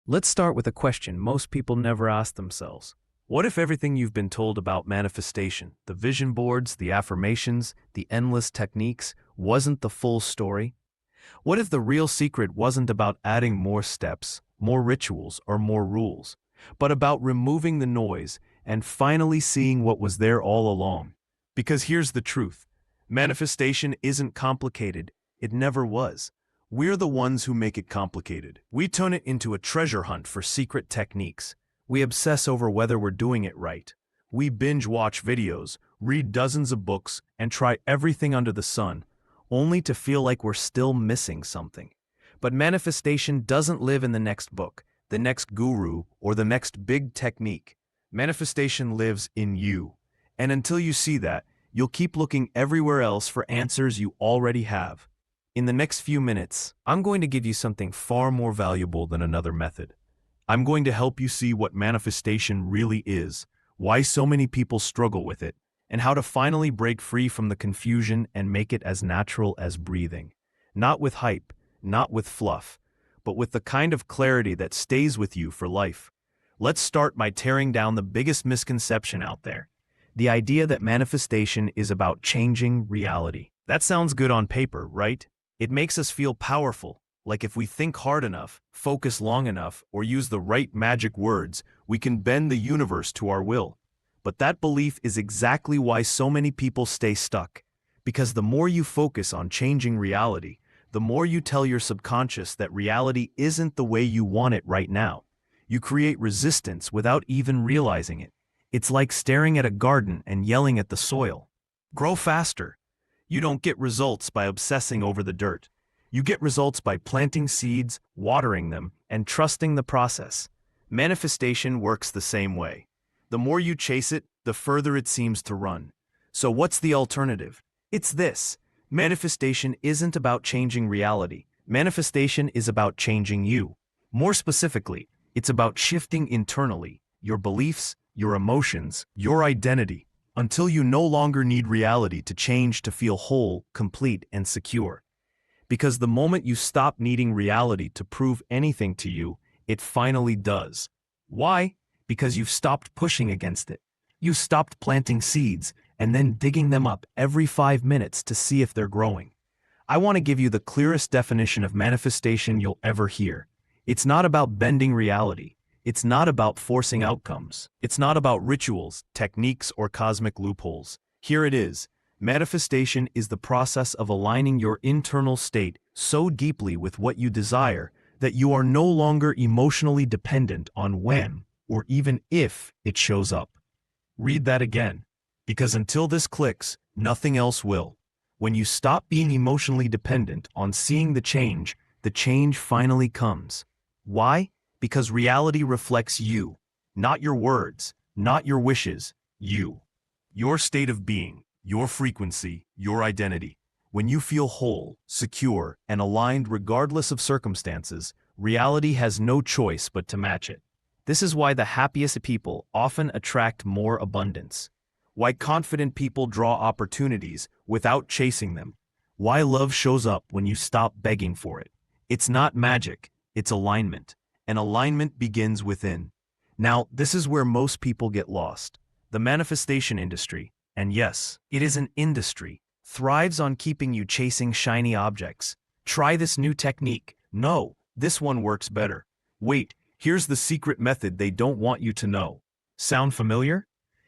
Let's start with a question most people never ask themselves. What if everything you've been told about manifestation, the vision boards, the affirmations, the endless techniques, wasn't the full story? What if the real secret wasn't about adding more steps, more rituals, or more rules, but about removing the noise and finally seeing what was there all along? Because here's the truth. Manifestation isn't complicated. It never was. We're the ones who make it complicated. We turn it into a treasure hunt for secret techniques. We obsess over whether we're doing it right. We binge watch videos, read dozens of books, and try everything under the sun, only to feel like we're still missing something. But manifestation doesn't live in the next book, the next guru, or the next big technique. Manifestation lives in you. And until you see that, you'll keep looking everywhere else for answers you already have. In the next few minutes, I'm going to give you something far more valuable than another method. I'm going to help you see what manifestation really is, why so many people struggle with it, and how to finally break free from the confusion and make it as natural as breathing. Not with hype, not with fluff, but with the kind of clarity that stays with you for life. Let's start by tearing down the biggest misconception out there. The idea that manifestation is about changing reality. That sounds good on paper, right? It makes us feel powerful, like if we think hard enough, focus long enough, or use the right magic words, we can bend the universe to our will. But that belief is exactly why so many people stay stuck. Because the more you focus on changing reality, the more you tell your subconscious that reality isn't the way you want it right now. You create resistance without even realizing it. It's like staring at a garden and yelling at the soil. Grow faster. You don't get results by obsessing over the dirt. You get results by planting seeds, watering them, and trusting the process. Manifestation works the same way. The more you chase it, the further it seems to run. So what's the alternative? It's this. Manifestation isn't about changing reality. Manifestation is about changing you. More specifically, it's about shifting internally, your beliefs, your emotions, your identity, until you no longer need reality to change to feel whole, complete, and secure. Because the moment you stop needing reality to prove anything to you, it finally does. Why? Because you've stopped pushing against it. You've stopped planting seeds and then digging them up every 5 minutes to see if they're growing. I want to give you the clearest definition of manifestation you'll ever hear. It's not about bending reality. It's not about forcing outcomes. It's not about rituals, techniques, or cosmic loopholes. Here it is. Manifestation is the process of aligning your internal state so deeply with what you desire that you are no longer emotionally dependent on when or even if it shows up. Read that again, because until this clicks, nothing else will. When you stop being emotionally dependent on seeing the change finally comes. Why? Because reality reflects you, not your words, not your wishes, you. Your state of being, your frequency, your identity. When you feel whole, secure, and aligned regardless of circumstances, reality has no choice but to match it. This is why the happiest people often attract more abundance. Why confident people draw opportunities without chasing them. Why love shows up when you stop begging for it. It's not magic, it's alignment. And alignment begins within. Now, this is where most people get lost. The manifestation industry, and yes, it is an industry, thrives on keeping you chasing shiny objects. Try this new technique. No, this one works better. Wait, here's the secret method they don't want you to know. Sound familiar?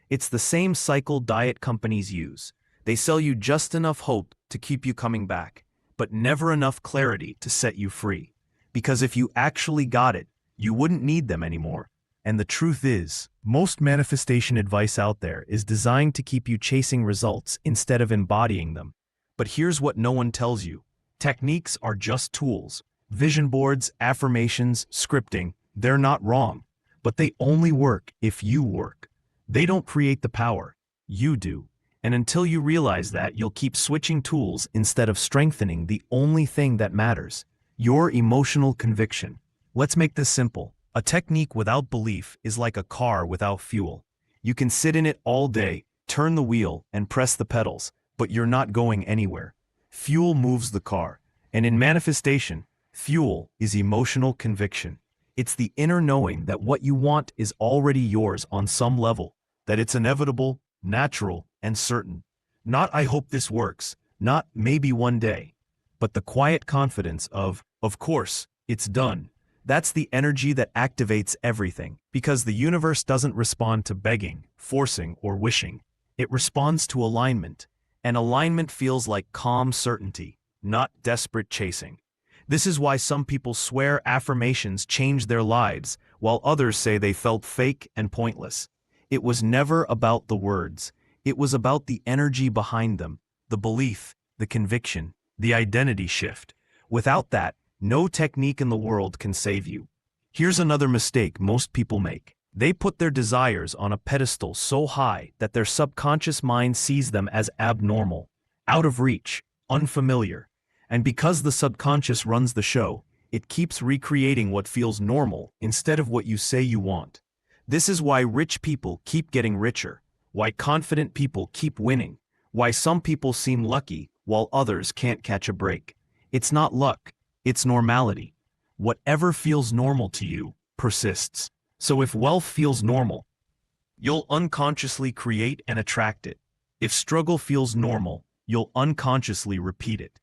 It's the same cycle diet companies use. They sell you just enough hope to keep you coming back, but never enough clarity to set you free. Because if you actually got it, you wouldn't need them anymore. And the truth is, most manifestation advice out there is designed to keep you chasing results instead of embodying them. But here's what no one tells you. Techniques are just tools. Vision boards, affirmations, scripting, they're not wrong. But they only work if you work. They don't create the power. You do. And until you realize that, you'll keep switching tools instead of strengthening the only thing that matters. Your emotional conviction. Let's make this simple. A technique without belief is like a car without fuel. You can sit in it all day, turn the wheel, and press the pedals, but you're not going anywhere. Fuel moves the car. And in manifestation, fuel is emotional conviction. It's the inner knowing that what you want is already yours on some level, that it's inevitable, natural, and certain. Not "I hope this works," not "maybe one day," but the quiet confidence of course, it's done. That's the energy that activates everything, because the universe doesn't respond to begging, forcing, or wishing. It responds to alignment, and alignment feels like calm certainty, not desperate chasing. This is why some people swear affirmations change their lives, while others say they felt fake and pointless. It was never about the words. It was about the energy behind them, the belief, the conviction, the identity shift. Without that, no technique in the world can save you. Here's another mistake most people make. They put their desires on a pedestal so high that their subconscious mind sees them as abnormal, out of reach, unfamiliar. And because the subconscious runs the show, it keeps recreating what feels normal instead of what you say you want. This is why rich people keep getting richer, why confident people keep winning, why some people seem lucky while others can't catch a break. It's not luck, it's normality. Whatever feels normal to you persists. So if wealth feels normal, you'll unconsciously create and attract it. If struggle feels normal, you'll unconsciously repeat it.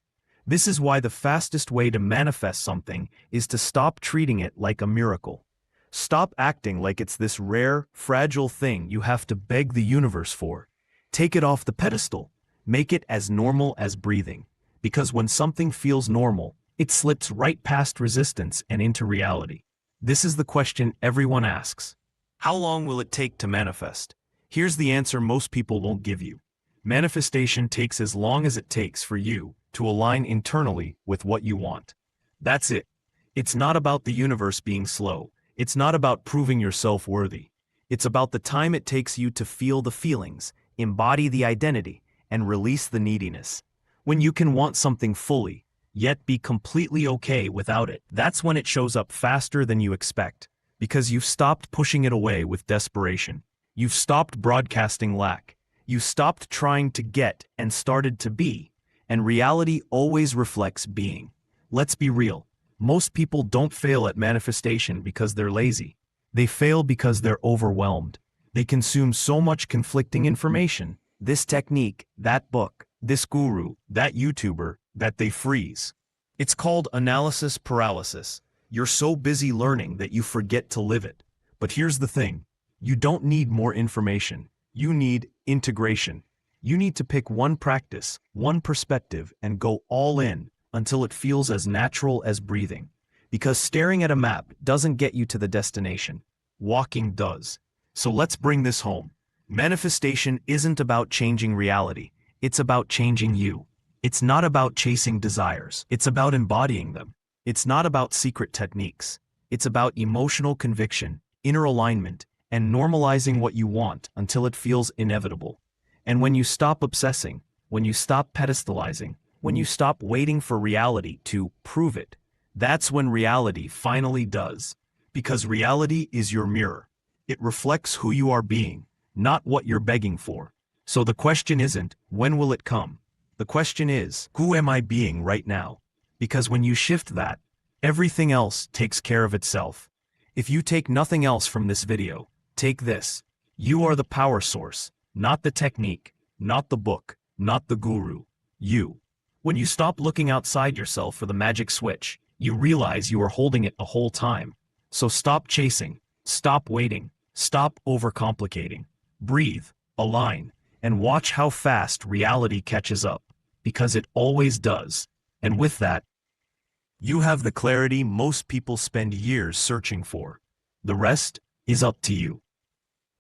This is why the fastest way to manifest something is to stop treating it like a miracle. Stop acting like it's this rare, fragile thing you have to beg the universe for. Take it off the pedestal. Make it as normal as breathing. Because when something feels normal, it slips right past resistance and into reality. This is the question everyone asks. How long will it take to manifest? Here's the answer most people won't give you. Manifestation takes as long as it takes for you to align internally with what you want. That's it. It's not about the universe being slow. It's not about proving yourself worthy. It's about the time it takes you to feel the feelings, embody the identity, and release the neediness. When you can want something fully, yet be completely okay without it, that's when it shows up faster than you expect. Because you've stopped pushing it away with desperation. You've stopped broadcasting lack. You stopped trying to get and started to be. And reality always reflects being. Let's be real. Most people don't fail at manifestation because they're lazy. They fail because they're overwhelmed. They consume so much conflicting information, this technique, that book, this guru, that YouTuber, that they freeze. It's called analysis paralysis. You're so busy learning that you forget to live it. But here's the thing. You don't need more information. You need integration. You need to pick one practice, one perspective, and go all in until it feels as natural as breathing. Because staring at a map doesn't get you to the destination. Walking does. So let's bring this home. Manifestation isn't about changing reality. It's about changing you. It's not about chasing desires. It's about embodying them. It's not about secret techniques. It's about emotional conviction, inner alignment, and normalizing what you want until it feels inevitable. And when you stop obsessing, when you stop pedestalizing, when you stop waiting for reality to prove it, that's when reality finally does. Because reality is your mirror. It reflects who you are being, not what you're begging for. So the question isn't, when will it come? The question is, who am I being right now? Because when you shift that, everything else takes care of itself. If you take nothing else from this video, take this. You are the power source, not the technique, not the book, not the guru. You. When you stop looking outside yourself for the magic switch, you realize you are holding it the whole time. So stop chasing, stop waiting, stop overcomplicating. Breathe, align, and watch how fast reality catches up. Because it always does. And with that, you have the clarity most people spend years searching for. The rest is up to you.